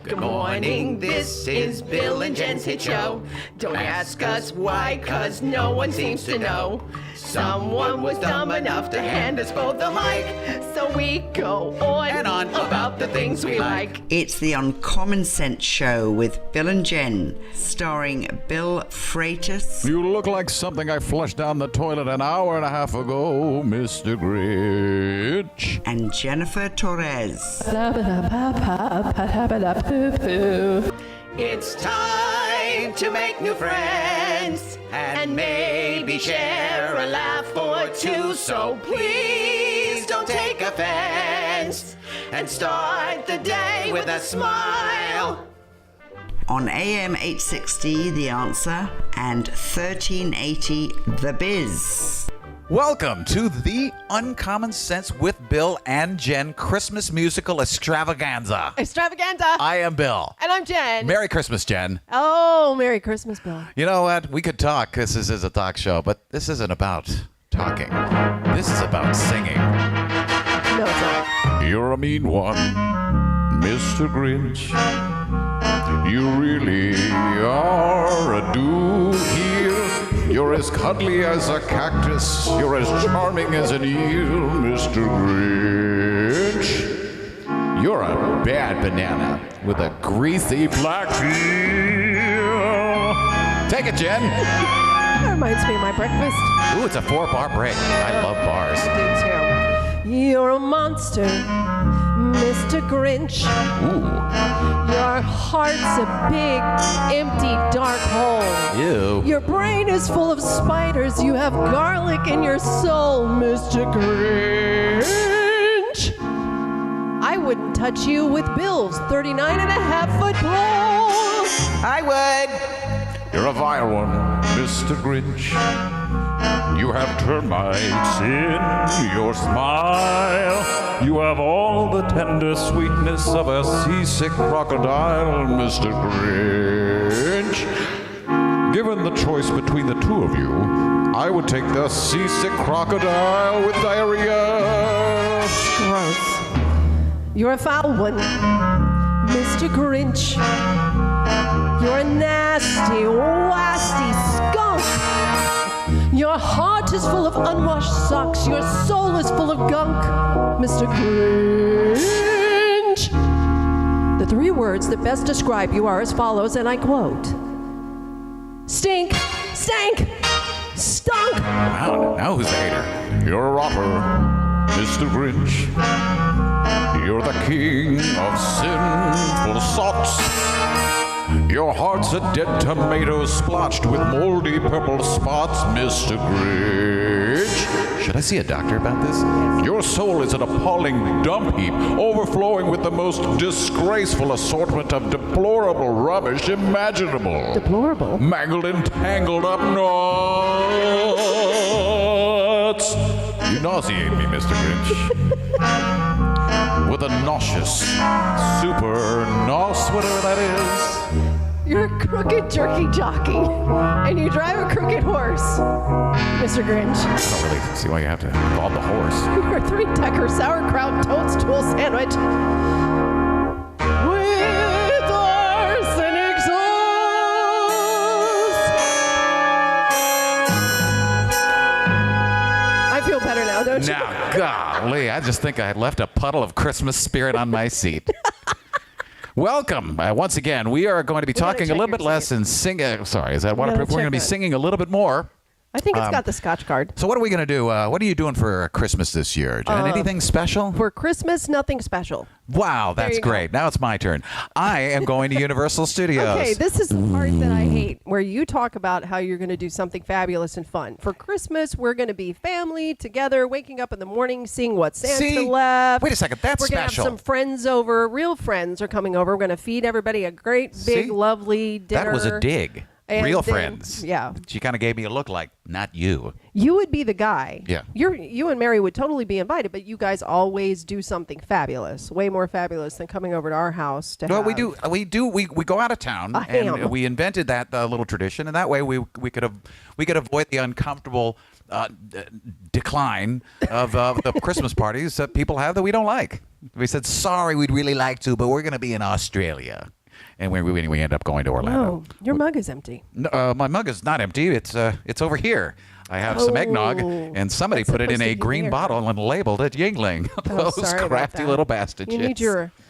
Good morning, this is Bill and Jen's Hit Show. Don't ask us why, cause no one seems to know. Someone was dumb enough to hand us both a mic, so we go on and on about the things we like. It's the Uncommon Sense Show with Bill and Jen, starring Bill Freitas. You look like something I flushed down the toilet an hour and a half ago, Mr. Grinch. And Jennifer Torres. It's time to make new friends and maybe share a laugh or two. So please don't take offense and start the day with a smile. On AM 860, The Answer, and 1380, The Biz. Welcome to the Uncommon Sense with Bill and Jen Christmas musical Extravaganza. Extravaganza. I am Bill. And I'm Jen. Merry Christmas, Jen. Oh, Merry Christmas, Bill. You know what? We could talk because this is a talk show, but this isn't about talking. This is about singing. No, it's not. You're a mean one, Mr. Grinch. You really are a dude here. You're as cuddly as a cactus. You're as charming as an eel, Mr. Grinch. You're a bad banana with a greasy black peel. Take it, Jen. That reminds me of my breakfast. Ooh, it's a 4-bar break. I love bars. I do too. You're a monster, Mr. Grinch. Ooh. Your heart's a big, empty, dark hole. Ew. Your brain is full of spiders. You have garlic in your soul, Mr. Grinch. I wouldn't touch you with Bill's 39.5-foot pole. I would. You're a vile one, Mr. Grinch. You have termites in your smile. You have all the tender sweetness of a seasick crocodile, Mr. Grinch. Given the choice between the two of you, I would take the seasick crocodile with diarrhea. Gross. You're a foul one, Mr. Grinch. You're a nasty, wasty skunk. Your heart is full of unwashed socks. Your soul is full of gunk, Mr. Grinch. The 3 words that best describe you are as follows, and I quote: stink, stank, stunk. Wow, now who's the hater? You're a rotter, Mr. Grinch. You're the king of sinful socks. Your heart's a dead tomato splotched with moldy purple spots, Mr. Grinch. Should I see a doctor about this? Your soul is an appalling dump heap, overflowing with the most disgraceful assortment of deplorable rubbish imaginable. Deplorable? Mangled and tangled up nuts. You nauseate me, Mr. Grinch. With a nauseous, super nos, whatever that is. You're a crooked jerky jockey, and you drive a crooked horse, Mr. Grinch. I don't really see why you have to involve the horse. You're a 3-decker sauerkraut toadstool sandwich with arsenic sauce. I feel better now, don't you? Now, golly, I just think I left a puddle of Christmas spirit on my seat. Welcome. Once again, we are going to be talking a little bit less and singing. Sorry, is that waterproof? We're going to be singing a little bit more. I think it's got the Scotch card. So what are we going to do? What are you doing for Christmas this year, Jen? Anything special? For Christmas, nothing special. Wow, that's great. Now it's my turn. I am going to Universal Studios. Okay, this is the part that I hate, where you talk about how you're going to do something fabulous and fun. For Christmas, we're going to be family together, waking up in the morning, seeing what Santa left. Wait a second, that's special. We're going to have some friends over. Real friends are coming over. We're going to feed everybody a great, big, lovely dinner. That was a dig. And real then, friends. Yeah. She kind of gave me a look like, not you. You would be the guy. Yeah. You and Mary would totally be invited, but you guys always do something fabulous, way more fabulous than coming over to our house to have. We go out of town, and we invented that little tradition, and that way we could avoid the uncomfortable decline of the Christmas parties that people have that we don't like. We said, sorry, we'd really like to, but we're going to be in Australia. And we end up going to Orlando. Oh, your mug is empty. No, my mug is not empty. It's over here. I have some eggnog, and somebody put it in a green bottle and labeled it Yingling. Those sorry about crafty that. little bastard You need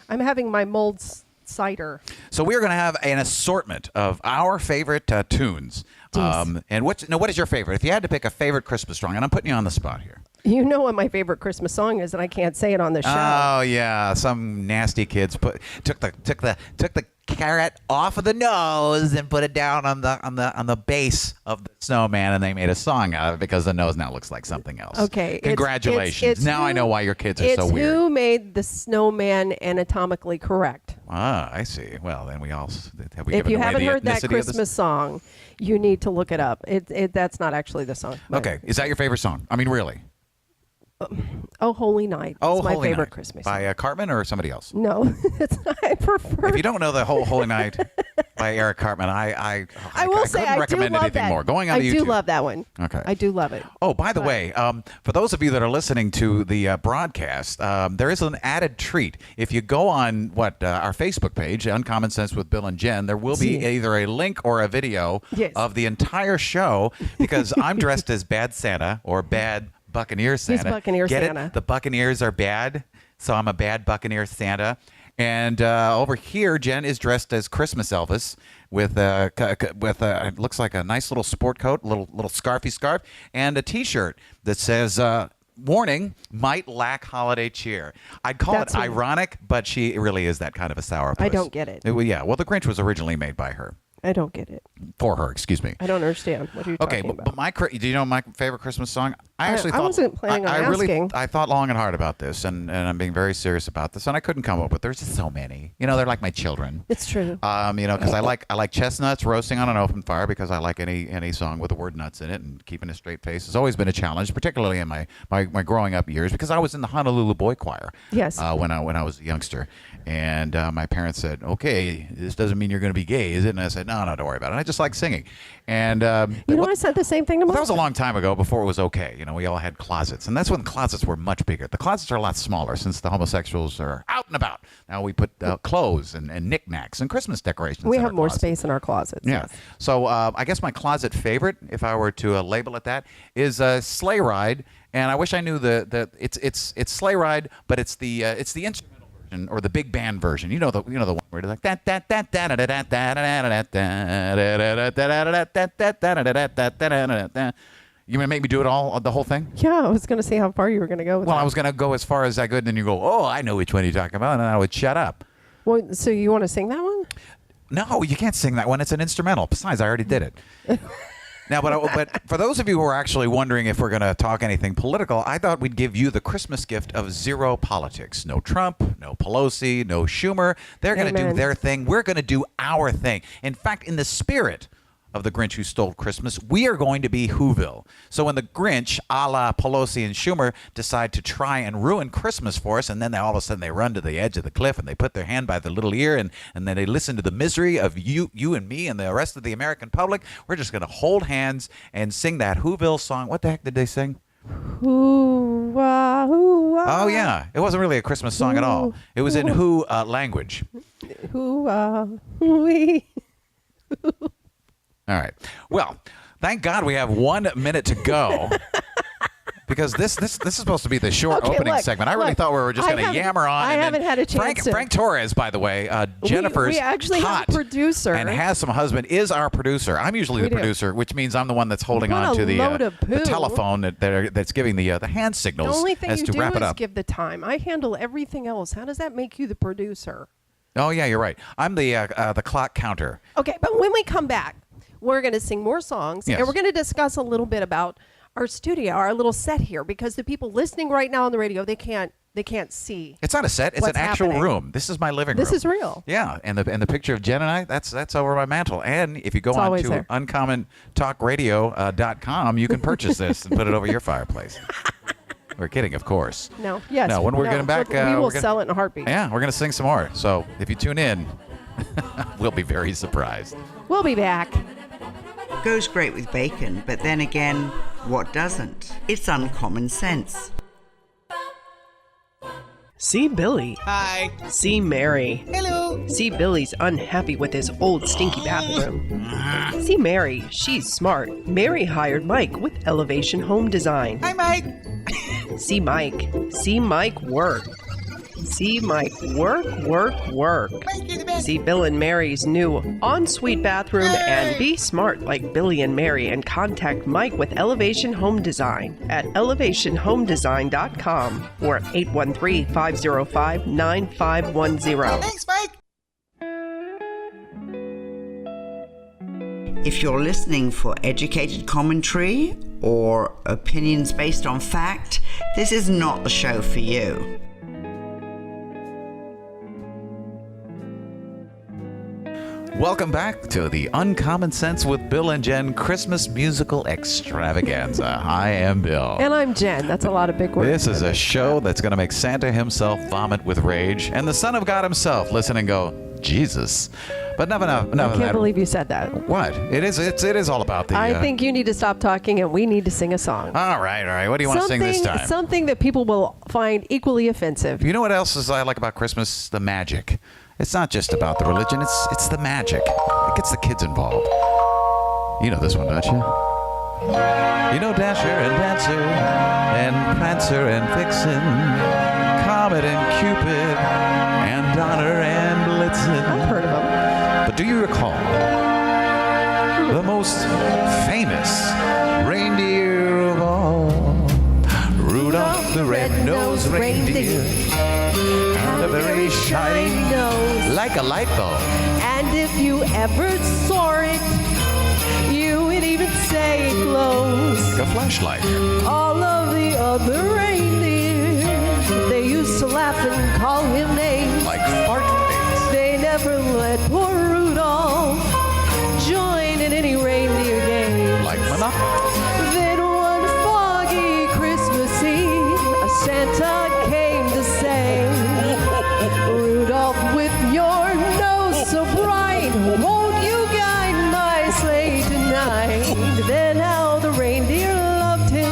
I'm having my mulled cider. So we're going to have an assortment of our favorite tunes. And what is your favorite? If you had to pick a favorite Christmas song, and I'm putting you on the spot here. You know what my favorite Christmas song is, and I can't say it on the show. Oh yeah, some nasty kids took the carrot off of the nose and put it down on the base of the snowman, and they made a song out of it because the nose now looks like something else. Okay, congratulations! it's now I know why your kids are so weird. It's who made the snowman anatomically correct. Ah, I see. Well, then we all have we If given you away haven't the heard that ethnicity of Christmas this? song, you need to look it up. That's not actually the song. Okay, is that your favorite song? I mean, really? Oh, Holy Night. Oh, It's my Holy favorite Night. Christmas By song. Cartman or somebody else? No, it's not. I prefer. If you don't know the whole Holy Night by Eric Cartman, I will say couldn't I do recommend love anything that. more. Going on I to YouTube. do love that one. Okay. I do love it. Oh, by the way, for those of you that are listening to the broadcast, there is an added treat. If you go on our Facebook page, Uncommon Sense with Bill and Jen, there will be either a link or a video of the entire show because I'm dressed as Bad Santa or Bad Buccaneer Santa. He's Buccaneer Get Santa. it? The Buccaneers are bad, so I'm a bad Buccaneer Santa. And over here, Jen is dressed as Christmas Elvis with it looks like a nice little sport coat, little scarfy scarf, and a T-shirt that says "Warning: Might lack holiday cheer." I'd call it ironic, but she really is that kind of a sourpuss. I don't get it. Well, The Grinch was originally made by her. I don't get it. For her, excuse me. I don't understand. What are you talking about? But do you know my favorite Christmas song? I wasn't planning on asking. I thought long and hard about this, and I'm being very serious about this, and I couldn't come up with. There's just so many. They're like my children. It's true. Because I like chestnuts roasting on an open fire because I like any song with the word nuts in it, and keeping a straight face has always been a challenge, particularly in my growing up years because I was in the Honolulu Boy Choir. Yes. When I was a youngster, and my parents said, "Okay, this doesn't mean you're going to be gay, is it?" And I said, "No, don't worry about it. I just like singing." And I said the same thing to that Mom. was a long time ago before it was okay. We all had closets, and that's when closets were much bigger. The closets are a lot smaller since the homosexuals are out and about. Now we put clothes and knickknacks and Christmas decorations. We in have our more closet. space in our closets. Yeah. Yes. So I guess my closet favorite, if I were to label it that, is Sleigh Ride. And I wish I knew it's Sleigh Ride, but it's the instrumental version or the big band version. The one where it's like that that that that. You gonna make me do it all, the whole thing? Yeah, I was going to see how far you were going to go with Well, that. I was gonna go as far as I could, and then you go, "Oh, I know which one you're talking about," and I would shut up. Well, so you want to sing that one? No, you can't sing that one. It's an instrumental. Besides, I already did it. Now, but for those of you who are actually wondering if we're going to talk anything political, I thought we'd give you the Christmas gift of zero politics. No Trump, no Pelosi, no Schumer. They're going to do Amen. their thing. We're going to do our thing. In fact, in the spirit of the Grinch Who Stole Christmas, we are going to be Whoville. So when the Grinch, a la Pelosi and Schumer, decide to try and ruin Christmas for us, and then all of a sudden they run to the edge of the cliff and they put their hand by the little ear, and then they listen to the misery of you and me and the rest of the American public, we're just going to hold hands and sing that Whoville song. What the heck did they sing? Hoo-wah, hoo-wah. Oh, yeah. It wasn't really a Christmas song at all. It was in Who language. Hoo-wah, hoo-wee. All right. Well, thank God we have 1 minute to go. Because this is supposed to be the short Okay, opening look, segment. I really look, thought we were just I going to haven't- yammer on. I and then haven't had a chance to- Frank Torres, by the way, Jennifer's we actually have a hot producer. and has some husband, is our producer. I'm usually We the do. producer, which means I'm the one that's holding What on a to the load of poo. telephone that's giving the hand The signals only thing as you to do wrap is it up. give the time. I handle everything else. How does that make you the producer? Oh, yeah, you're right. I'm the clock counter. Okay, but when we come back, we're going to sing more songs, Yes. and we're going to discuss a little bit about our studio, our little set here, because the people listening right now on the radio, they can't see. It's not a set. It's What's an actual happening. room. This is my living room. This is real. Yeah, and the picture of Jen and I, that's over my mantle. And if you go It's on always to there. uncommontalkradio.com, you can purchase this and put it over your fireplace. We're kidding, of course. No, yes. No, when we're getting back, we we're will gonna- sell it in a heartbeat. Yeah, we're going to sing some more. So if you tune in, we'll be very surprised. We'll be back. Goes great with bacon, but then again, what doesn't? It's uncommon sense. See Billy. Hi. See Mary. Hello. See Billy's unhappy with his old stinky bathroom. See Mary. She's smart. Mary hired Mike with Elevation Home Design. Hi, Mike. See Mike. See Mike work. See Mike work, work, work. Mike, you're the best. See Bill and Mary's new ensuite bathroom and be smart like Billy and Mary and contact Mike with Elevation Home Design at elevationhomedesign.com or 813-505-9510. Thanks, Mike. If you're listening for educated commentary or opinions based on fact, this is not the show for you. Welcome back to the Uncommon Sense with Bill and Jen Christmas Musical Extravaganza. I am Bill. And I'm Jen. That's a lot of big words. This is a show that's going to make Santa himself vomit with rage and the Son of God himself listen and go, Jesus. But enough I of can't that. believe you said that. What? It is all about the... I think you need to stop talking and we need to sing a song. All right. What do you want to sing this time? Something that people will find equally offensive. You know what else is I like about Christmas? The magic. It's not just about the religion. It's the magic. It gets the kids involved. You know this one, don't you? You know Dasher and Dancer and Prancer and Vixen, Comet and Cupid and Donner and Blitzen. I've heard of them. But do you recall the most famous reindeer of all? Rudolph the red-nosed reindeer had a very shiny nose, like a light bulb. And if you ever saw it, you would even say it glows. Like a flashlight. All of the other reindeer, they used to laugh and call him names. Like fart face. They never let poor Rudolph join in any reindeer game. Like Monopoly. Then one foggy Christmas Eve, a Santa came to say, Rudolph, with your nose so bright, won't you guide my sleigh tonight? Then how the reindeer loved him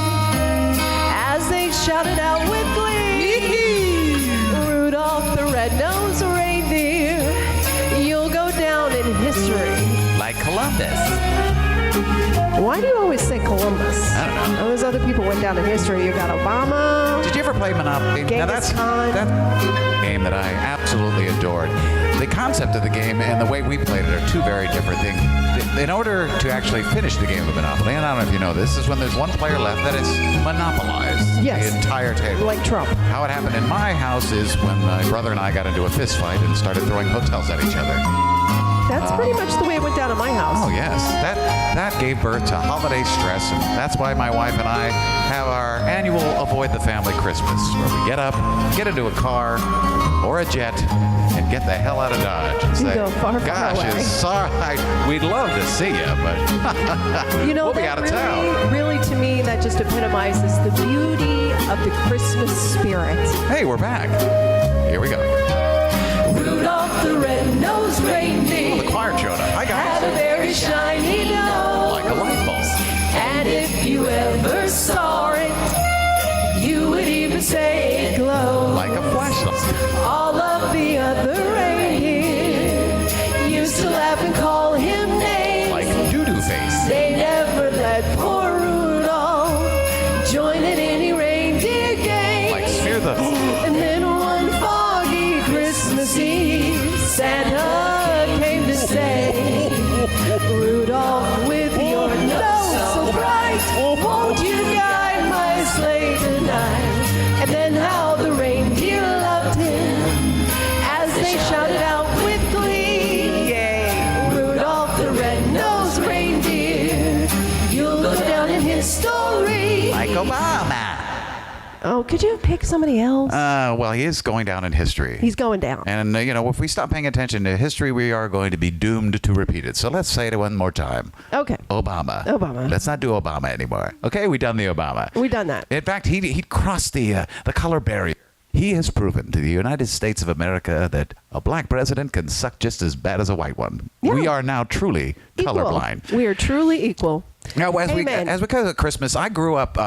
as they shouted out with glee, Rudolph the red-nosed reindeer, you'll go down in history. Like Columbus. Why do you always say Columbus? I don't know. Those other people went down in history. You got Obama. Did you ever play Monopoly? Now Genghis Khan. that game that I absolutely adored. The concept of the game and the way we played it are two very different things. In order to actually finish the game of Monopoly, and I don't know if you know this, is when there's one player left that is monopolized Yes. the entire table. Like Trump. How it happened in my house is when my brother and I got into a fist fight and started throwing hotels at each other. That's pretty much the way it went down at my house. Oh, yes. That gave birth to holiday stress, and that's why my wife and I have our annual Avoid the Family Christmas, where we get up, get into a car or a jet, and get the hell out of Dodge. And say, go far, far gosh, away." it's sorry. We'd love to see you, but You know, we'll be that out of town. really, to me, that just epitomizes the beauty of the Christmas spirit. Hey, we're back. Here we go. Rudolph the red-nosed reindeer The choir showed up. Hi, had a guys. very shiny nose. Like a light bulb. And if you ever saw it, you would even say it glowed. Like a flashlight. All of the other reindeer used to laugh and call him names. Like doo-doo face. They never let poor Rudolph join in any reindeer game. Like smear the... And then one foggy Christmas Eve, Santa came to say, Rudolph, with your nose so bright, won't you guide my sleigh tonight? And then how the reindeer loved him as they shouted out with glee, yay! Rudolph the red-nosed reindeer, you'll go down in history. Like Obama. Oh, could you pick somebody else? Well, he is going down in history. He's going down. And, if we stop paying attention to history, we are going to be doomed to repeat it. So let's say it one more time. Okay. Obama. Obama. Let's not do Obama anymore. Okay, we done the Obama. We done that. In fact, he crossed the color barrier. He has proven to the United States of America that a black president can suck just as bad as a white one. Yeah. We are now truly Equal. colorblind. We are truly equal. Now, Amen. as we go to Christmas, I grew up.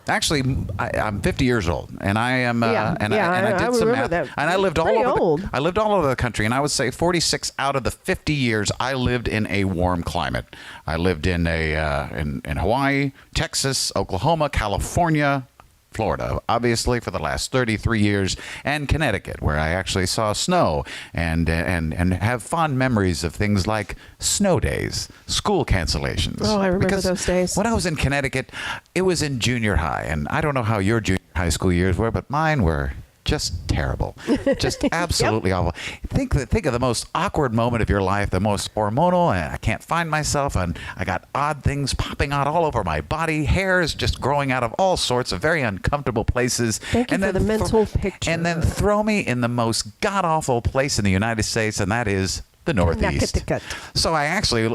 Actually, I'm 50 years old, and I am. Yeah. And Yeah, I did I some remember math, that. and I lived all Pretty over. old. I lived all over the country, and I would say 46 out of the 50 years I lived in a warm climate. I lived in in Hawaii, Texas, Oklahoma, California, Florida, obviously, for the last 33 years, and Connecticut, where I actually saw snow and have fond memories of things like snow days, school cancellations. Oh, I remember Because those days. When I was in Connecticut, it was in junior high, and I don't know how your junior high school years were, but mine were just terrible, just absolutely awful. Think of the most awkward moment of your life, the most hormonal, and I can't find myself, and I got odd things popping out all over my body, hairs just growing out of all sorts of very uncomfortable places. Thank you and for the mental picture. And then throw me in the most god awful place in the United States, and that is the Northeast. Connecticut. So I actually,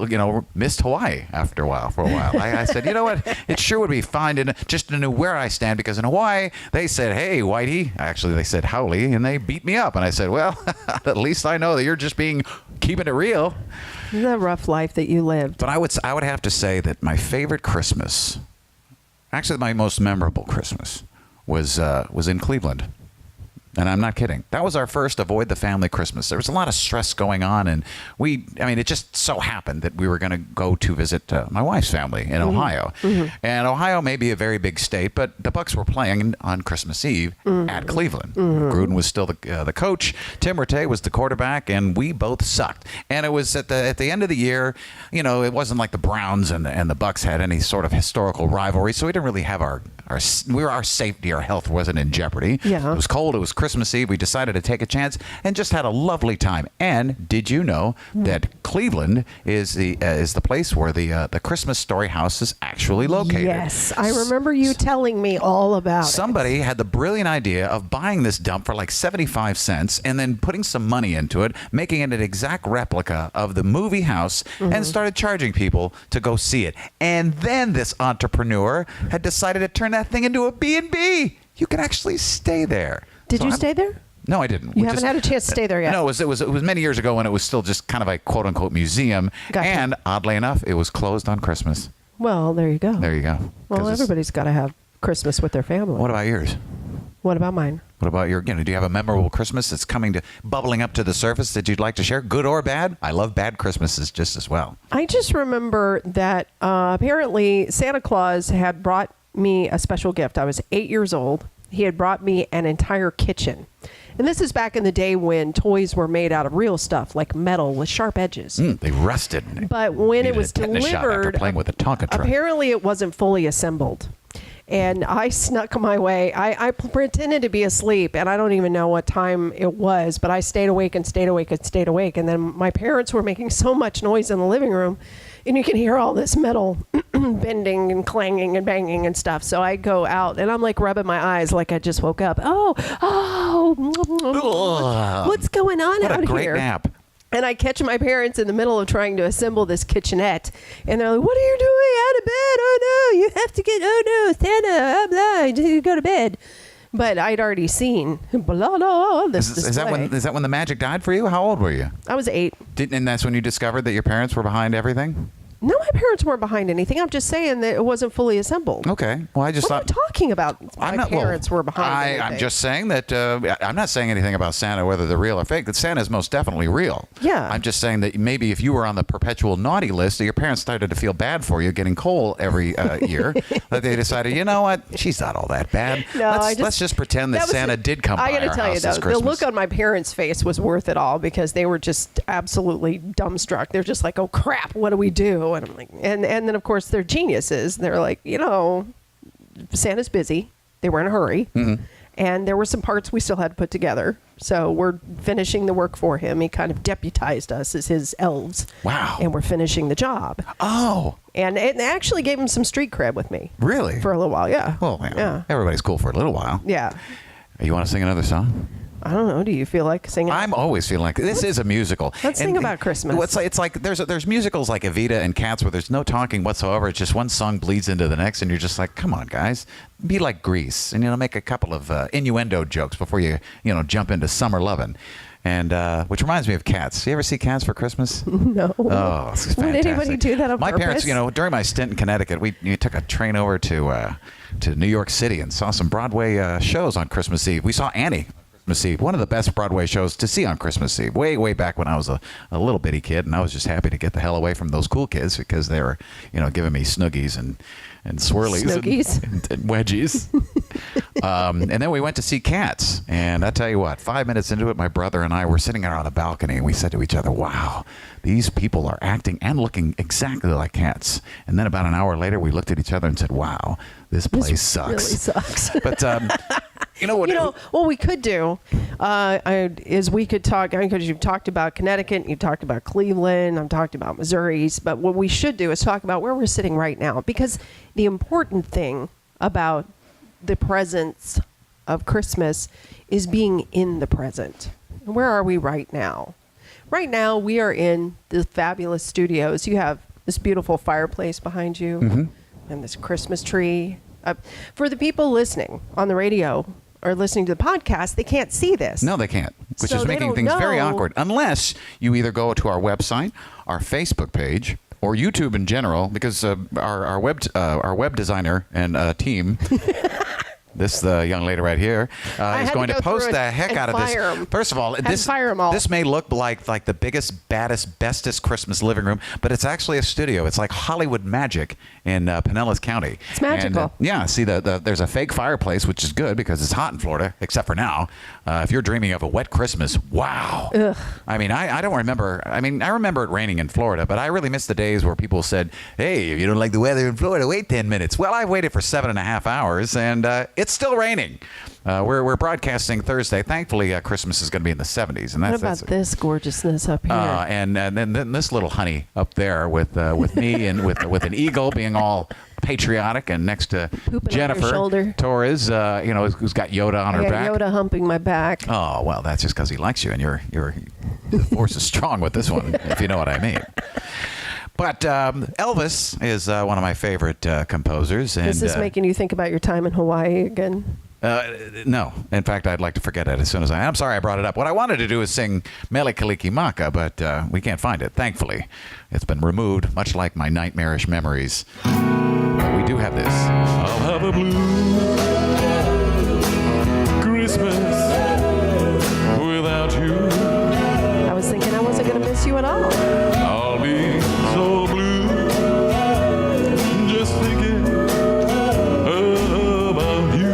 missed Hawaii for a while. I said, you know what? It sure would be fine just to know where I stand, because in Hawaii, they said, hey, Whitey. Actually, they said, howley, and they beat me up. And I said, well, at least I know that you're just keeping it real. The rough life that you lived. But I would have to say that my favorite Christmas, actually my most memorable Christmas, was in Cleveland. And I'm not kidding. That was our first avoid the family Christmas. There was a lot of stress going on, and it just so happened that we were going to go to visit my wife's family in Ohio. And Ohio may be a very big state, but the Bucks were playing on Christmas Eve at Cleveland. Gruden was still the coach. Tim Rattay was the quarterback, and we both sucked. And it was at the end of the year. It wasn't like the Browns and the Bucks had any sort of historical rivalry, so we didn't really have our safety, our health wasn't in jeopardy. Yeah. It was cold. It was Christmas Eve. We decided to take a chance and just had a lovely time. And did you know that Cleveland is the place where the Christmas Story house is actually located? Yes, I remember you telling me all about it. Somebody had the brilliant idea of buying this dump for like 75 cents and then putting some money into it, making it an exact replica of the movie house, and started charging people to go see it. And then this entrepreneur had decided to turn that thing into a B&B. You can actually stay there. Did you stay there? No, I didn't. You haven't had a chance to stay there yet. No, it was many years ago when it was still just kind of a quote unquote museum. Gotcha. And oddly enough, it was closed on Christmas. Well, there you go. There you go. Well, everybody's got to have Christmas with their family. What about yours? What about mine? What about do you have a memorable Christmas that's bubbling up to the surface that you'd like to share, good or bad? I love bad Christmases just as well. I just remember that apparently Santa Claus had brought me a special gift. I was 8 years old. He had brought me an entire kitchen. And this is back in the day when toys were made out of real stuff, like metal with sharp edges. They rusted. But when it was Tetanus shot after delivered, playing with a Tonka truck. apparently it wasn't fully assembled. And I snuck my way. I pretended to be asleep, and I don't even know what time it was, but I stayed awake and stayed awake and stayed awake. And then my parents were making so much noise in the living room, and you can hear all this metal bending and clanging and banging and stuff. So I go out, and I'm like rubbing my eyes like I just woke up. What's going on What out a great here? nap. And I catch my parents in the middle of trying to assemble this kitchenette. And they're like, what are you doing out of bed? Oh, no, you have to get, oh, no, Santa, blah, you go to bed. But I'd already seen, blah, blah, this Is that when the magic died for you? How old were you? I was 8. And that's when you discovered that your parents were behind everything? No, my parents weren't behind anything. I'm just saying that it wasn't fully assembled. Okay. Well, I just What are thought... you talking about? My parents were behind anything. I'm just saying that I'm not saying anything about Santa, whether they're real or fake. That Santa is most definitely real. Yeah. I'm just saying that maybe if you were on the perpetual naughty list, that your parents started to feel bad for you getting coal every year, that they decided, you know what, she's not all that bad. No, let's just pretend that Santa did come by I got our to tell you, house though, this the Christmas. look on my parents' face was worth it all, because they were just absolutely dumbstruck. They're just like, oh, crap, what do we do? And I'm like, and then, of course, they're geniuses. They're like, Santa's busy. They were in a hurry. Mm-hmm. And there were some parts we still had to put together. So we're finishing the work for him. He kind of deputized us as his elves. Wow. And we're finishing the job. Oh. And it actually gave him some street cred with me. Really? For a little while, yeah. Well, yeah. Everybody's cool for a little while. Yeah. You want to sing another song? I don't know. Do you feel like singing? I'm always feeling like this is a musical. Let's sing about Christmas. Well, it's like there's musicals like Evita and Cats where there's no talking whatsoever. It's just one song bleeds into the next, and you're just like, come on, guys, be like Grease, and make a couple of innuendo jokes before you jump into Summer Lovin'. And which reminds me of cats. You ever see cats for Christmas? No. Oh, it's fantastic. Would anybody do that on My purpose? parents, during my stint in Connecticut, we took a train over to New York City and saw some Broadway shows on Christmas Eve. We saw Annie on Christmas Eve, one of the best Broadway shows to see on Christmas Eve, way back when I was a little bitty kid, and I was just happy to get the hell away from those cool kids because they were, giving me snoogies and swirlies and wedgies. And then we went to see Cats. And I tell you what, 5 minutes into it, my brother and I were sitting out on a balcony, and we said to each other, wow, these people are acting and looking exactly like cats. And then about an hour later, we looked at each other and said, wow, this place sucks. Really sucks. But you know what? What we could do is we could talk, because you've talked about Connecticut, you've talked about Cleveland, I've talked about Missouri, but what we should do is talk about where we're sitting right now, because the important thing about the presence of Christmas is being in the present. Where are we right now? Right now, we are in the fabulous studios. You have this beautiful fireplace behind you and this Christmas tree. For the people listening on the radio or listening to the podcast, they can't see this. No, they can't, which So is they making don't things very know. awkward. Unless you either go to our website, our Facebook page, or YouTube in general, because our web designer and team, this young lady right here, is going to post the heck out of this. First of all, this may look like the biggest, baddest, bestest Christmas living room, but it's actually a studio. It's like Hollywood magic in Pinellas County. It's magical. And, see, there's a fake fireplace, which is good because it's hot in Florida, except for now. If you're dreaming of a wet Christmas, wow. Ugh. I mean, I don't remember. I mean, I remember it raining in Florida, but I really miss the days where people said, hey, if you don't like the weather in Florida, wait 10 minutes. Well, I waited for 7.5 hours, and it's still raining. We're broadcasting Thursday. Thankfully, Christmas is going to be in the 70s. And What about this gorgeousness up here? And then this little honey up there with me and with an eagle being all patriotic, and next to Pooping on your Jennifer shoulder. Torres, who's got Yoda on her back. Yoda humping my back. Oh, well, that's just because he likes you, and the force is strong with this one, if you know what I mean. But Elvis is one of my favorite composers. And, Is this making you think about your time in Hawaii again? No. In fact, I'd like to forget it as soon as I'm sorry I brought it up. What I wanted to do is sing Mele Kalikimaka, but we can't find it, thankfully. It's been removed, much like my nightmarish memories. But we do have this. I'll have a blue Christmas without you. I was thinking I wasn't going to miss you at all. I'll be so blue just thinking about you.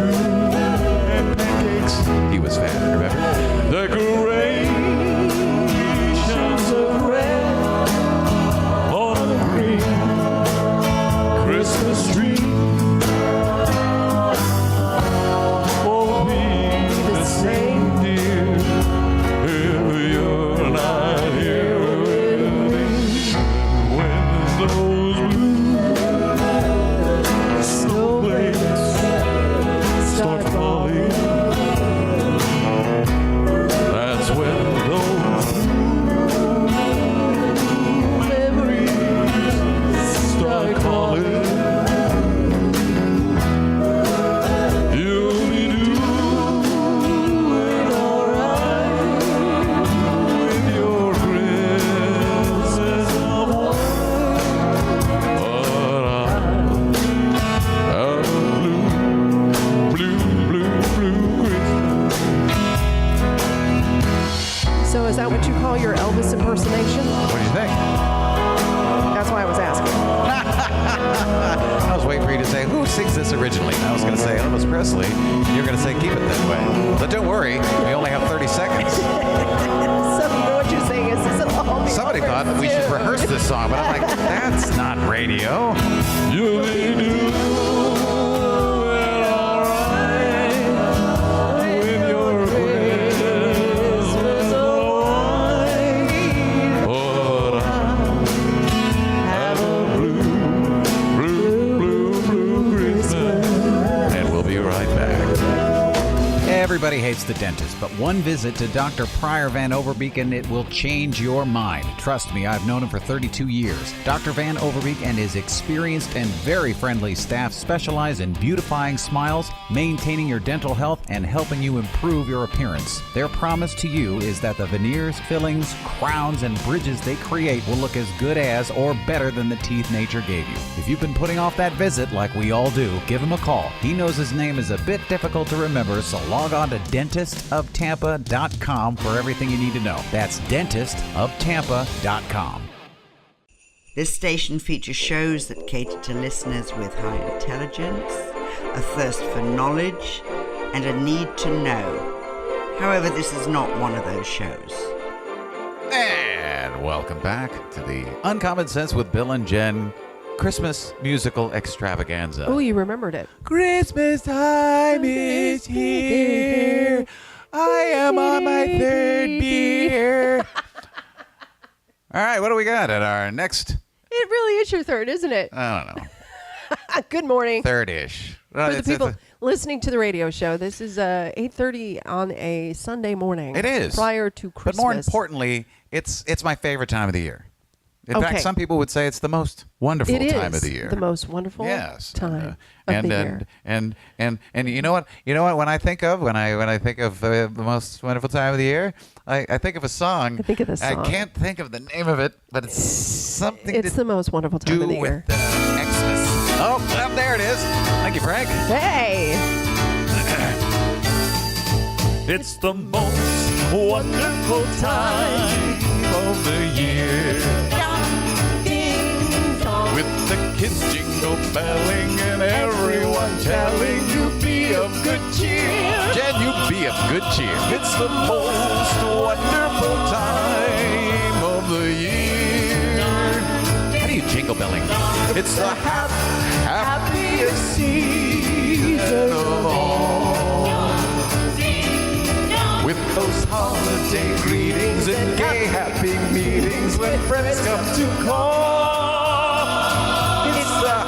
And pancakes. He was fat, remember? Decorations of red on a green Christmas tree. Won't be the same, dear, if you're not here with me. When those blue snowflakes start falling, that's when those memories start calling. You'll be doing alright with your Christmas of white, but I'll have a blue Christmas. So is that what you call your Elvis impersonation? What do you think? That's why I was asking. I was waiting for you to say, who sings this originally? And I was going to say Elvis Presley, and you're going to say, keep it that way. But don't worry, we only have 30 seconds. So what you're saying is this will all be Somebody thought that we should rehearse this song, but I'm like, that's not radio. You'll be doing alright with your Christmas of white, but I'll have a blue Christmas. And we'll be right back. Everybody hates the dentist, but one visit to Dr. Pryor Van Overbeek and it will change your mind. Trust me, I've known him for 32 years. Dr. Van Overbeek and his experienced and very friendly staff specialize in beautifying smiles, maintaining your dental health, and helping you improve your appearance. Their promise to you is that the veneers, fillings, crowns, and bridges they create will look as good as or better than the teeth nature gave you. If you've been putting off that visit like we all do, give him a call. He knows his name is a bit difficult to remember, so log on to dentistoftampa.com for everything you need to know. That's dentistoftampa.com. This station features shows that cater to listeners with high intelligence, a thirst for knowledge, and a need to know. However, this is not one of those shows. And welcome back to the Uncommon Sense with Bill and Jen Christmas musical extravaganza. Oh, you remembered it. Christmas time is here. I am on my third beer. All right, what do we got at our next? It really is your third, isn't it? I don't know. Good morning. Third-ish. For the people listening to the radio show, this is 8:30 on a Sunday morning. It is. Prior to Christmas. But more importantly, it's my favorite time of the year. In fact, some people would say it's the most wonderful time of the year. The most wonderful time of the year. And you know what? When I think of the most wonderful time of the year, I think of a song. I think of the song. I can't think of the name of it, but it's something. It's the most wonderful time of the year. With the Xmas. Oh, well, there it is. Thank you, Frank. Hey. It's the most wonderful time of the year. With the kids jingle belling and everyone telling you be of good cheer. Jen, you be of good cheer. It's the most wonderful time of the year. How do you jingle belling? It's the happiest season of all. With those holiday greetings and gay happy meetings when friends come to call. It's the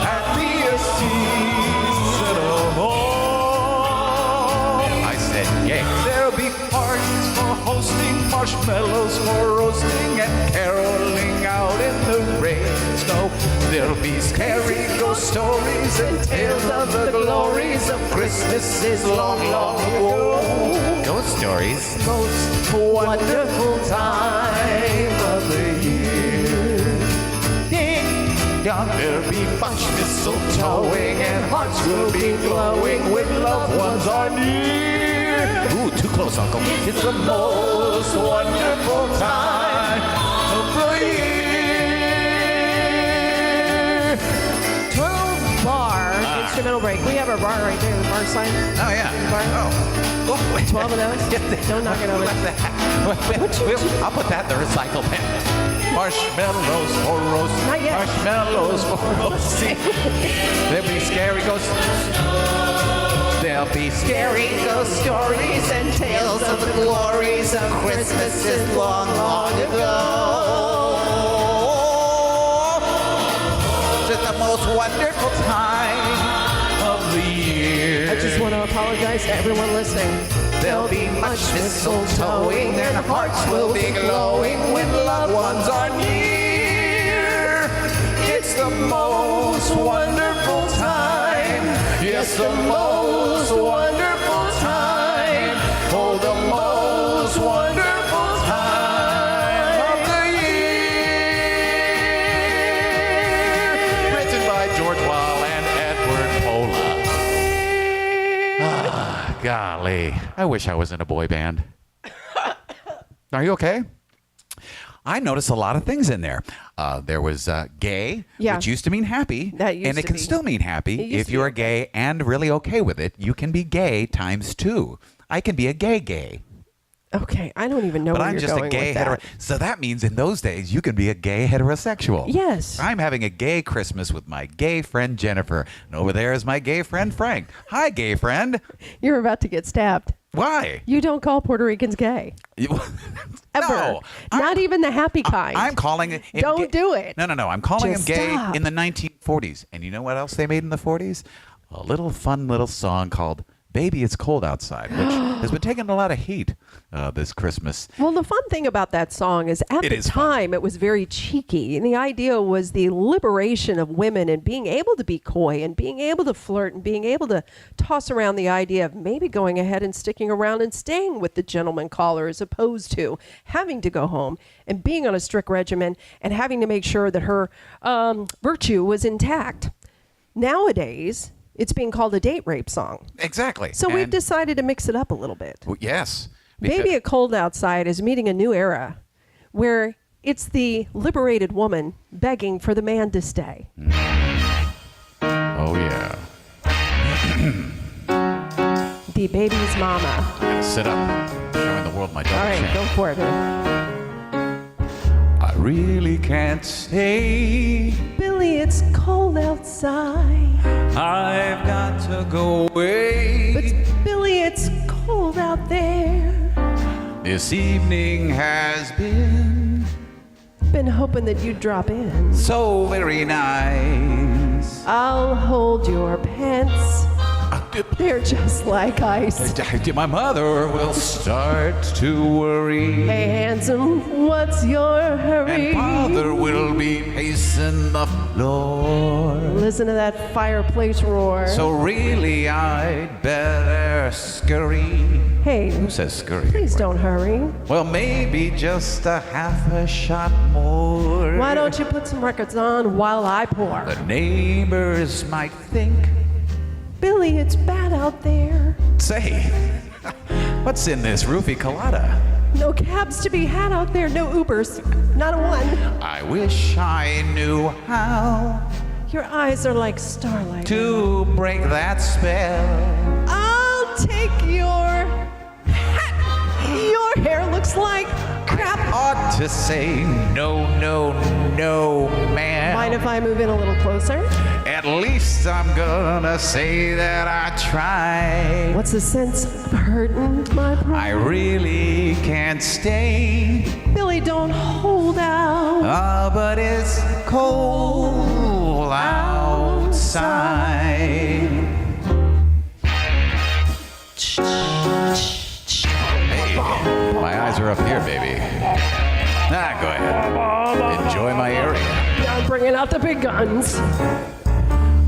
happiest season of all. I said yay. There'll be parties for hosting, marshmallows for roasting, and caroling out in the rain and snow. There'll be scary ghost stories and tales of the glories of Christmases long, long ago. Ghost stories. Most wonderful time of the year. Ding dong, there'll be bunch mistletoeing and hearts will be glowing when loved ones are near. Ooh, too close, Uncle. It's the most wonderful time of the year. 12 bar instrumental break. We have our bar right there, the bar sign. Oh, yeah. Bar. Oh, wait. 12 of those? Don't knock it over. I'll put that in the recycle bin. Marshmallows for roasting. Not yet. Marshmallows for roasting. There'll be scary ghosts. There'll be scary ghost stories and tales of the glories of Christmases long, long ago. It's the most wonderful time of the year. I just want to apologize to everyone listening. There'll be much mistletoeing and hearts will be glowing when loved ones are near. It's the most wonderful time. Yes, the most wonderful time. Oh, the most wonderful time of the year. Written by George Wall and Edward Pola. Ah, golly. I wish I was in a boy band. Are you okay? I noticed a lot of things in there. There was gay, Yeah. which used to mean happy. That used and it to can be. still mean happy. It used If to you be are okay. gay and really okay with it, you can be gay times 2. I can be a gay. Okay, I don't even know But where I'm you're just going a gay with that. So that means in those days, you can be a gay heterosexual. Yes. I'm having a gay Christmas with my gay friend Jennifer. And over there is my gay friend Frank. Hi, gay friend. You're about to get stabbed. Why? You don't call Puerto Ricans gay. You- Ever. No. Not even the happy kind. I'm calling it. Don't do it. No. I'm calling Just him gay stop. in the 1940s. And you know what else they made in the 40s? A little fun little song called Baby, It's Cold Outside, which has been taking a lot of heat this Christmas. Well, the fun thing about that song is at the time it was very cheeky. And the idea was the liberation of women and being able to be coy and being able to flirt and being able to toss around the idea of maybe going ahead and sticking around and staying with the gentleman caller as opposed to having to go home and being on a strict regimen and having to make sure that her virtue was intact. Nowadays, it's being called a date rape song. Exactly. So we've decided to mix it up a little bit. Well, yes. Baby, It's Cold Outside is meeting a new era where it's the liberated woman begging for the man to stay. Oh, yeah. The baby's mama. I'm going to sit up, showing the world my double All right, chin. go for it. I really can't stay. Billy, it's cold outside. I've got to go away. But Billy, it's cold out there. This evening has been Been hoping that you'd drop in. so very nice. I'll hold your pants. They're just like ice. My mother will start to worry. Hey, handsome, what's your hurry? And father will be pacing the floor. Listen to that fireplace roar. So really I'd better scurry. Hey, Who says scurry? please don't hurry. Well, maybe just a half a shot more. Why don't you put some records on while I pour? The neighbors might think. Billy, it's bad out there. Say, what's in this roofie colada? No cabs to be had out there, no Ubers, not a one. I wish I knew how Your eyes are like starlight. to break that spell. I'll take your hat. Your hair looks like crap. Ought to say no, no, no, ma'am. Mind if I move in a little closer? At least I'm gonna say that I tried. What's the sense of hurting my I pride? really can't stay. Billy, don't hold out. Ah, but it's cold outside. Hey, my eyes are up here, baby. Ah, go ahead. Enjoy my area. I'm bringing out the big guns.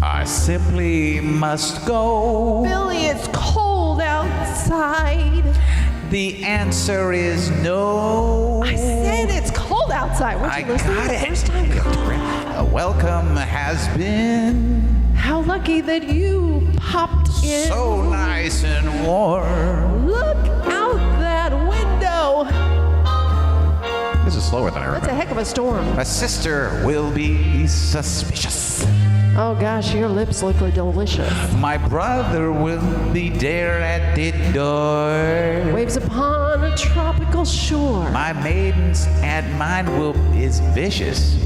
I simply must go. Billy, it's cold outside. The answer is no. I said it's cold outside. Weren't I you listening got the it. first time? A welcome has been How lucky that you popped in. so nice and warm. Look out that window. This is slower than I That's a remember. heck of a storm. My sister will be suspicious. Oh gosh, your lips look delicious. My brother will be there at the door. Waves upon a tropical shore. My maidens and mine is vicious.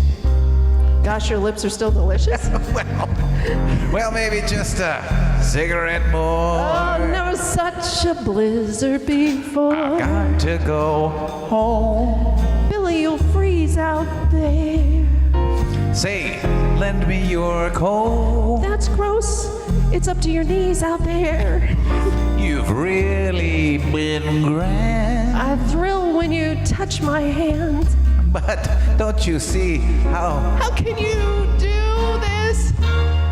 Gosh, your lips are still delicious. Well, maybe just a cigarette more. Oh, never such a blizzard before. I've got to go home. Billy, you'll freeze out there. Say, lend me your coat. That's gross. It's up to your knees out there. You've really been grand. I thrill when you touch my hand. But don't you see how How can you do this?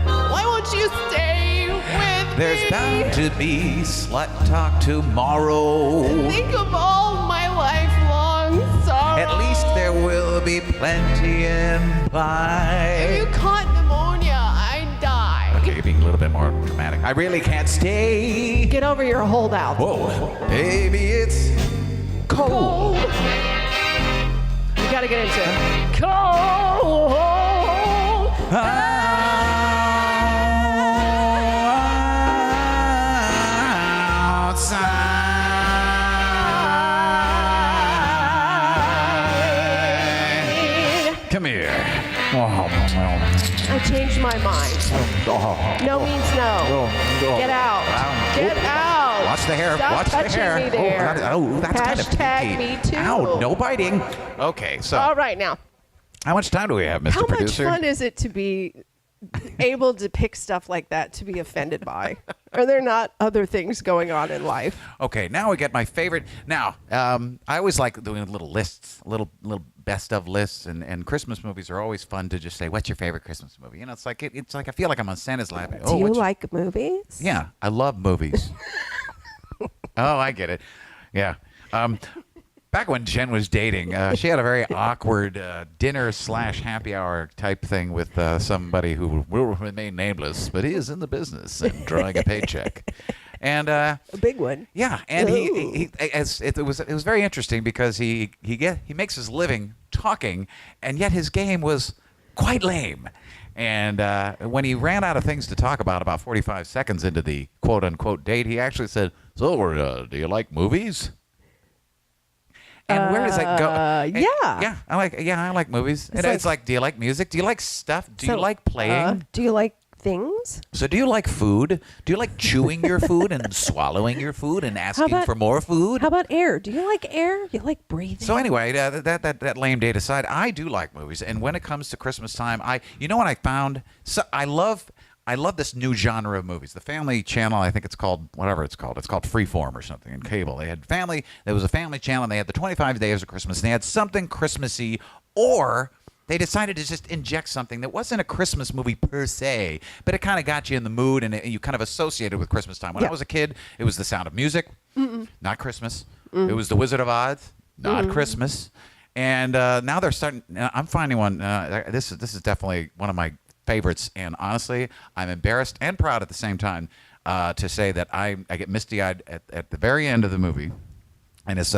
Why won't you stay with there's me? bound to be slut talk tomorrow? Think of all my lifelong sorrow. At least there will be plenty in If pie. you caught pneumonia, I'd die. Okay, you're being a little bit more dramatic. I really can't stay. Get over your holdout. Whoa, baby, it's cold. You gotta get into it. Cold. Outside. Come here. I changed my mind. No means no. Get out. Get out. Watch the hair. Stop Watch the touching hair. me there. That's kind of Hashtag pinky. me too. Ow, no biting. Okay, so All right, now. how much time do we have, Mr. How Producer? much fun is it to be able to pick stuff like that to be offended by? Are there not other things going on in life? Okay, now we get my favorite. Now, I always like doing little lists, little best of lists, and Christmas movies are always fun to just say, "What's your favorite Christmas movie?" You know, it's like I feel like I'm on Santa's lap. Do you like movies? Yeah, I love movies. Oh, I get it. Yeah. Back when Jen was dating, she had a very awkward dinner/happy hour type thing with somebody who will remain nameless, but he is in the business and drawing a paycheck. And a big one. Yeah, and it was very interesting because he makes his living talking, and yet his game was quite lame. And when he ran out of things to talk about 45 seconds into the quote unquote date, he actually said, "So, do you like movies?" And where does that go? Yeah. I like movies. It's like, do you like music? Do you like stuff? Do you like playing? Do you like things? So do you like food? Do you like chewing your food and swallowing your food and asking for more food? How about air? Do you like air? You like breathing? So anyway, that lame date aside, I do like movies. And when it comes to Christmas time, what I found? So I love this new genre of movies. The Family Channel, I think it's called, whatever it's called. It's called Freeform or something in cable. There was a Family Channel, and they had the 25 Days of Christmas, and they had something Christmassy, or they decided to just inject something that wasn't a Christmas movie per se, but it kind of got you in the mood, and you kind of associated with Christmas time. When I was a kid, it was The Sound of Music, not Christmas. It was The Wizard of Oz, not Christmas. And now they're starting. I'm finding one. This is definitely one of my favorites, and honestly, I'm embarrassed and proud at the same time to say that I get misty-eyed at the very end of the movie, and it's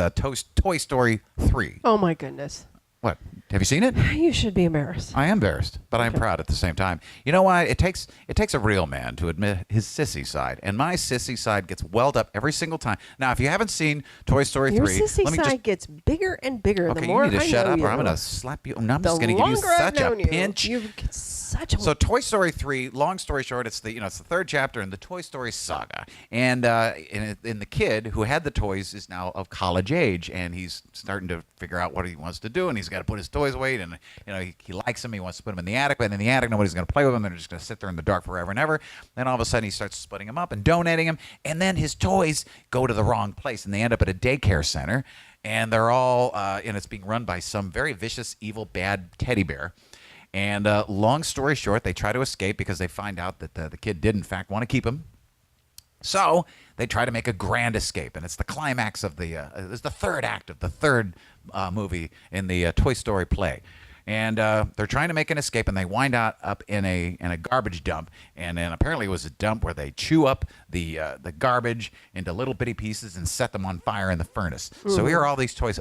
Toy Story 3. Oh my goodness. What? Have you seen it? You should be embarrassed. I am embarrassed, but I'm proud at the same time. You know why? It takes a real man to admit his sissy side, and my sissy side gets welled up every single time. Now, if you haven't seen Toy Story 3, your sissy side gets bigger and bigger. Okay, the more you need to I shut know up, you. or I'm going to slap you. No, I'm The just going to give you longer I've such a known you, pinch. You get such a. So Toy Story 3, long story short, it's the third chapter in the Toy Story saga, and the kid who had the toys is now of college age, and he's starting to figure out what he wants to do, and he's got to put his toys away, and he likes them, he wants to put them in the attic, but in the attic nobody's going to play with them, they're just going to sit there in the dark forever and ever. Then all of a sudden he starts splitting them up and donating them, and then his toys go to the wrong place, and they end up at a daycare center, and they're all and it's being run by some very vicious, evil, bad teddy bear. And long story short, they try to escape because they find out that the kid did, in fact, want to keep him. So they try to make a grand escape, and it's the climax of it's the third act of the third movie in the Toy Story play. And they're trying to make an escape, and they wind up in a garbage dump. And then apparently it was a dump where they chew up the garbage into little bitty pieces and set them on fire in the furnace. So here are all these toys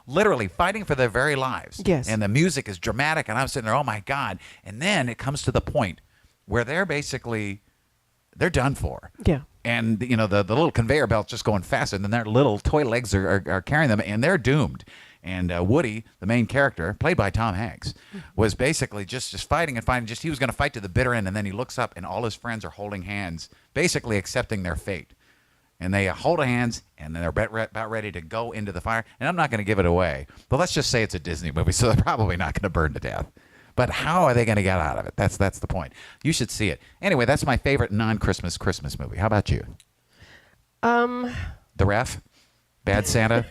literally fighting for their very lives. Yes. And the music is dramatic, and I'm sitting there, oh my God. And then it comes to the point where they're done for. Yeah. And the little conveyor belt's just going faster, and then their little toy legs are carrying them, and they're doomed. And Woody, the main character, played by Tom Hanks, was basically just fighting and fighting. He was going to fight to the bitter end, and then he looks up, and all his friends are holding hands, basically accepting their fate. And they hold hands, and then they're about ready to go into the fire. And I'm not going to give it away, but let's just say it's a Disney movie, so they're probably not going to burn to death. But how are they going to get out of it? That's the point. You should see it. Anyway, that's my favorite non-Christmas Christmas movie. How about you? The Ref? Bad Santa?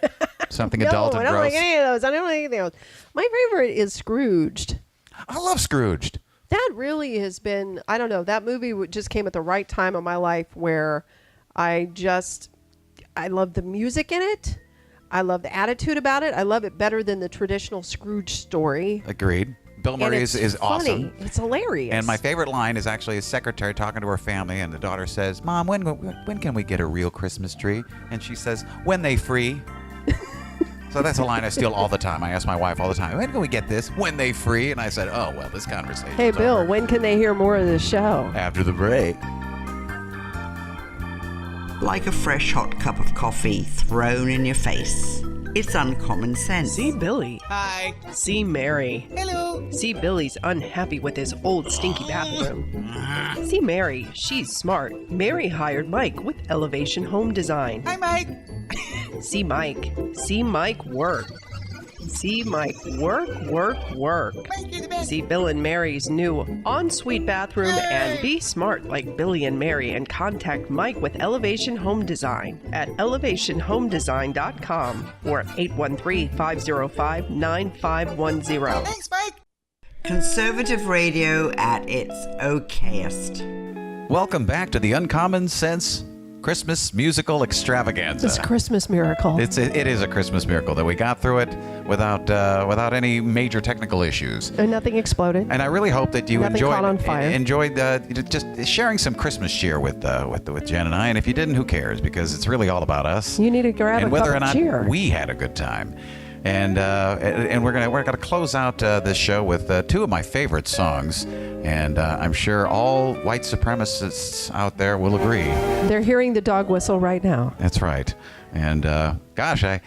Something adult and I don't gross? like any of those. I don't like anything else. My favorite is Scrooged. I love Scrooged. That really has been, I don't know, that movie just came at the right time of my life where I love the music in it. I love the attitude about it. I love it better than the traditional Scrooge story. Agreed. Bill Murray is funny. awesome. It's hilarious. And my favorite line is actually his secretary talking to her family, and the daughter says, "Mom, when can we get a real Christmas tree?" And she says, "When they free." So that's a line I steal all the time. I ask my wife all the time, "When can we get this? When they free?" And I said, "Oh, well, this conversation." Hey, Bill, over. when can they hear more of the show? After the break. Like a fresh hot cup of coffee thrown in your face. It's uncommon sense. See Billy. Hi. See Mary. Hello. See Billy's unhappy with his old stinky bathroom. See Mary. She's smart. Mary hired Mike with Elevation Home Design. Hi, Mike. See Mike. See Mike work. See Mike work. See Bill and Mary's new ensuite bathroom and be smart like Billy and Mary and contact Mike with Elevation Home Design at elevationhomedesign.com or 813-505-9510. Thanks, Mike. Conservative radio at its okayest. Welcome back to the Uncommon Sense Christmas musical extravaganza. This Christmas miracle. It is a Christmas miracle that we got through it without any major technical issues. And nothing exploded. And I really hope that you Nothing caught on fire. enjoyed just sharing some Christmas cheer with Jen and I. And if you didn't, who cares? Because it's really all about us. You need to grab and a whether cup or of not cheer. we had a good time. And we're gonna close out this show with two of my favorite songs, and I'm sure all white supremacists out there will agree. They're hearing the dog whistle right now. That's right. And gosh, I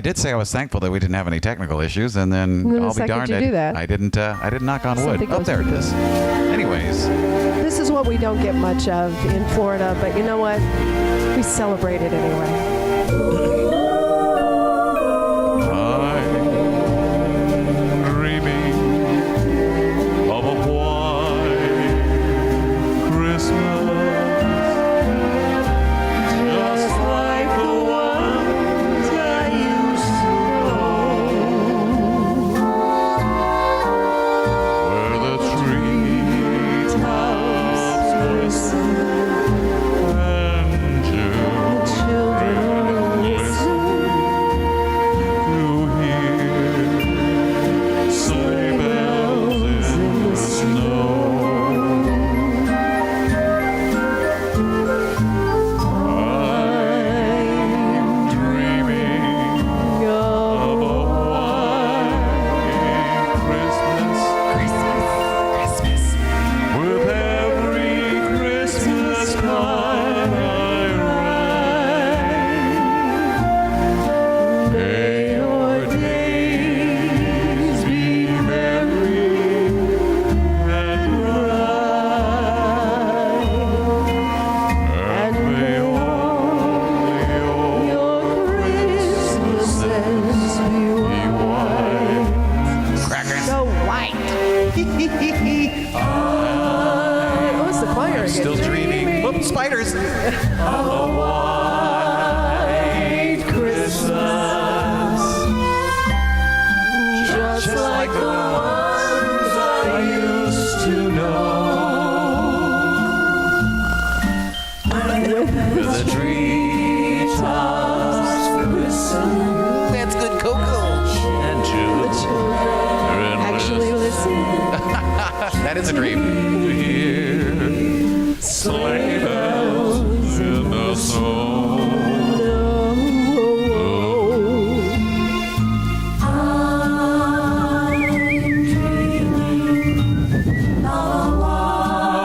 did say I was thankful that we didn't have any technical issues, and then And then the I'll be second darned. you do that, I didn't knock on wood. something Oh, goes there it is. Anyways, This is what we don't get much of in Florida, but you know what? We celebrate it anyway. I'm dreaming of a white Christmas, just like the ones I used to know, where the treetops glisten and children listen to hear sleigh bells in the snow. I'm dreaming of a white Christmas, with every Christmas card I write. May your days be merry and bright, and may all your Christmases be white. So white. What's the choir again? still dreaming. Whoop, spiders. White Christmas, just like the ones I used to know. With the treetops glisten That's good cocoa. and children Actually, listen. That is a dream. to hear sleigh bells in the snow.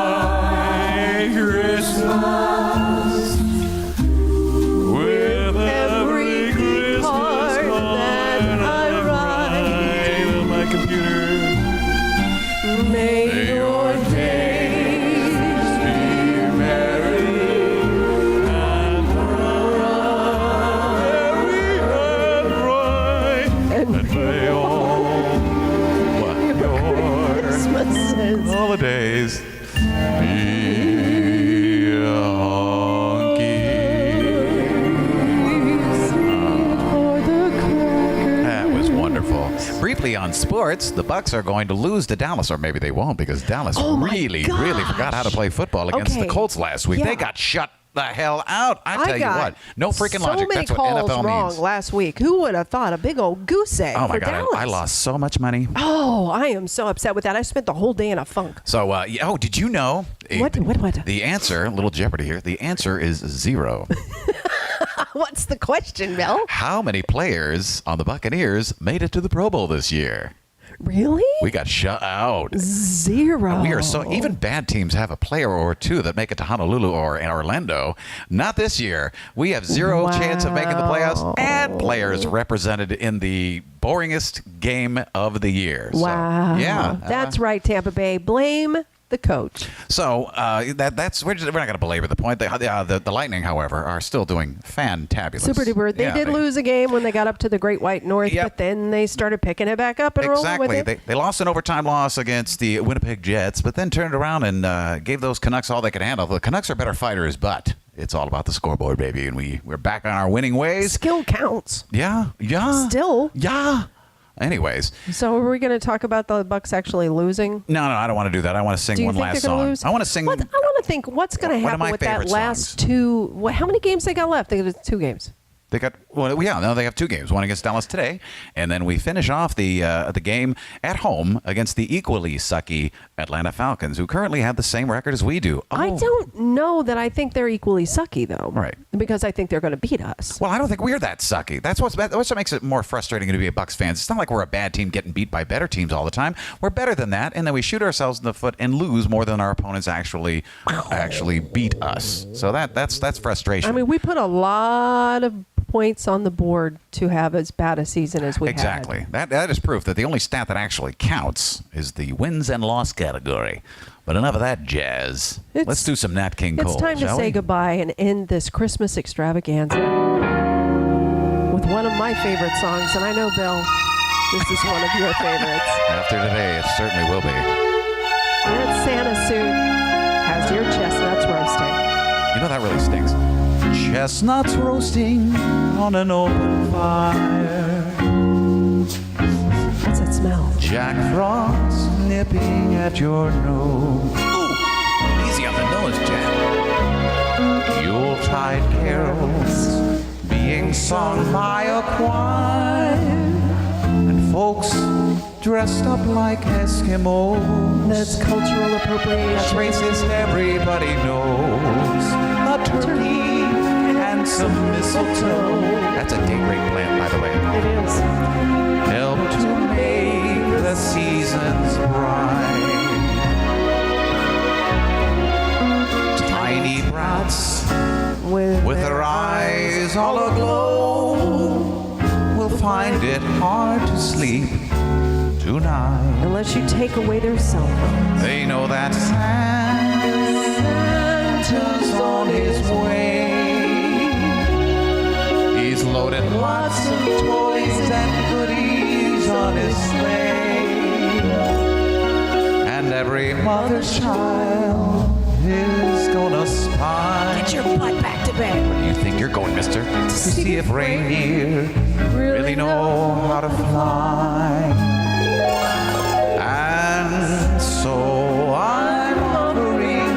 White Christmas, with every Christmas card that I write on my computer. May Your days be merry and bright, and may all your Christmases. holidays be honky. For the crackers. That was wonderful. Briefly on sports, the Bucks are going to lose to Dallas, or maybe they won't, because Dallas Oh my really gosh. forgot how to play football against the Okay. Colts last week. Yeah. They got shut the hell out. I tell you got what, no freaking so logic. many That's what calls NFL wrong means. last week. Who would have thought a big old goose egg Oh my for God, Dallas? I lost so much money. Oh, I am so upset with that. I spent the whole day in a funk. So, did you know? What? The answer, little Jeopardy here, the answer is 0. What's the question, Mel? How many players on the Buccaneers made it to the Pro Bowl this year? Really? We got shut out. 0. We are so even bad teams have a player or two that make it to Honolulu or in Orlando. Not this year. We have 0 chance of making the playoffs and players represented in the boringest game of the year. So, Wow. yeah. That's right, Tampa Bay. Blame the coach. So that's we're not going to belabor the point. The Lightning, however, are still doing fantabulous. Super duper. They did lose a game when they got up to the Great White North, but then they started picking it back up and rolling with it. They lost an overtime loss against the Winnipeg Jets, but then turned around and gave those Canucks all they could handle. The Canucks are better fighters, but it's all about the scoreboard, baby, and we're back on our winning ways. Skill counts. Yeah. Still. Yeah. Anyways. So are we going to talk about the Bucks actually losing? No, I don't want to do that. I want to sing one last song. Lose? I want to sing. I want to think what's going to happen with that last two. How many games they got left? They got 2 games. They got they have 2 games. One against Dallas today, and then we finish off the game at home against the equally sucky Atlanta Falcons, who currently have the same record as we do. I don't know that I think they're equally sucky though. Right. Because I think they're going to beat us. Well, I don't think we're that sucky. That's what makes it more frustrating to be a Bucks fans. It's not like we're a bad team getting beat by better teams all the time. We're better than that, and then we shoot ourselves in the foot and lose more than our opponents actually beat us. So that's frustration. I mean, we put a lot of points on the board to have as bad a season as we had. Exactly. That is proof that the only stat that actually counts is the wins and loss category. But enough of that jazz. Let's do some Nat King Cole. It's time to say goodbye and end this Christmas extravaganza with one of my favorite songs. And I know, Bill, this is one of your favorites. After today, it certainly will be. That Santa suit has your chestnuts roasting. You know, that really stinks. Chestnuts roasting on an open fire. What's that smell? Jack Frost nipping at your nose. Ooh, easy on the nose, Jack. Yuletide carols being sung by a choir, and folks dressed up like Eskimos. That's cultural appropriation. That's racist, everybody knows. A turkey and some mistletoe. That's a date rape plant, by the way. It is. Help to make the seasons bright. Tiny brats with their eyes all aglow will find it hard to sleep tonight. Unless you take away their cell phones. They know that Santa's on his way. He's loaded lots of toys and goodies on his sleigh. And every mother's child is gonna spy. Get your butt back to bed. Where do you think you're going, mister? To see if reindeer really know how to fly. And so I'm offering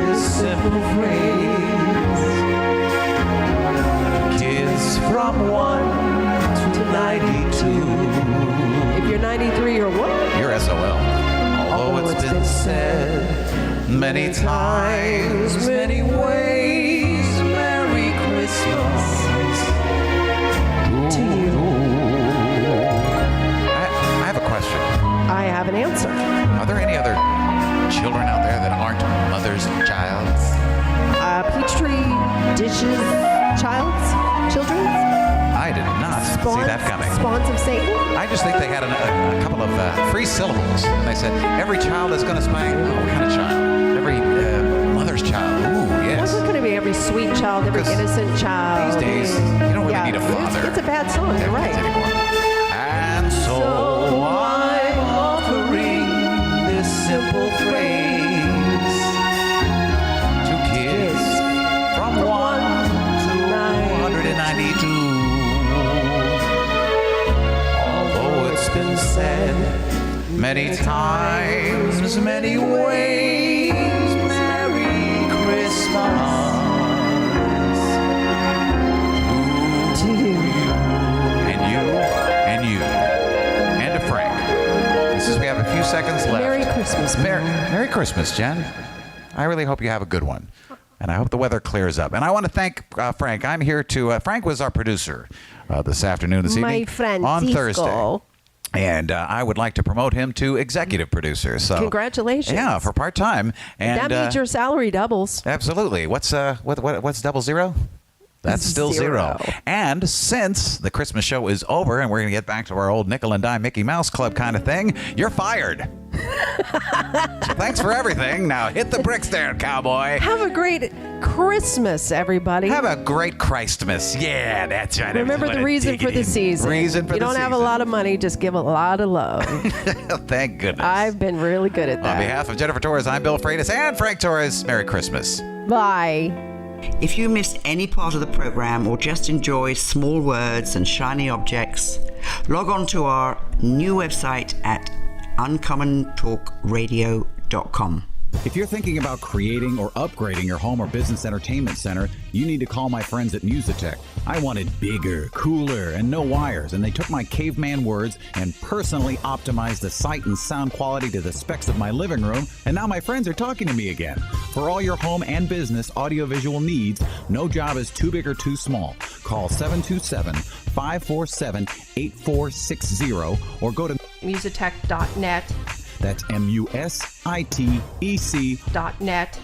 this simple phrase. Kids from 1 to 92. If you're 93, you're what? You're SOL. Although it's been said many times, many ways, Merry Christmas to you. I have a question. I have an answer. Are there any other children out there that aren't mother's childs? Peachtree dishes, children? I did not see that coming. Spawns of Satan? I just think they had a couple of free syllables. And they said, every child is going to spank. Oh, what kind of child? Every mother's child. Ooh, yes. What's going to be every sweet child, every innocent child? These days, you don't really need a father. It's a bad song, you're right. Anymore. And so I'm offering this simple phrase to kids from 1 to 192. Although it's been said many times, many ways, Merry Christmas to you. And to Frank. Since we have a few seconds left. Merry Christmas. Merry Christmas, Jen. I really hope you have a good one. And I hope the weather clears up. And I want to thank Frank. I'm here to... Frank was our producer this evening. My friend on Cisco. Thursday. And I would like to promote him to executive producer. So congratulations. Yeah, for part-time. And that means your salary doubles. Absolutely. What's double zero? That's still zero. And since the Christmas show is over and we're going to get back to our old nickel and dime Mickey Mouse Club kind of thing, you're fired. So thanks for everything. Now hit the bricks there, cowboy. Have a great Christmas, everybody. Have a great Christmas. Yeah, that's right. Remember the reason for the season. Reason for you the don't season. have a lot of money, just give a lot of love. Thank goodness. I've been really good at that. On behalf of Jennifer Torres, I'm Bill Freitas and Frank Torres. Merry Christmas. Bye. If you missed any part of the program or just enjoyed small words and shiny objects, log on to our new website at uncommontalkradio.com. If you're thinking about creating or upgrading your home or business entertainment center, you need to call my friends at Musitech. I wanted bigger, cooler, and no wires, and they took my caveman words and personally optimized the sight and sound quality to the specs of my living room, and now my friends are talking to me again. For all your home and business audiovisual needs, no job is too big or too small. Call 727-547-8460 or go to Musitech.net. That's MUSITEC.net.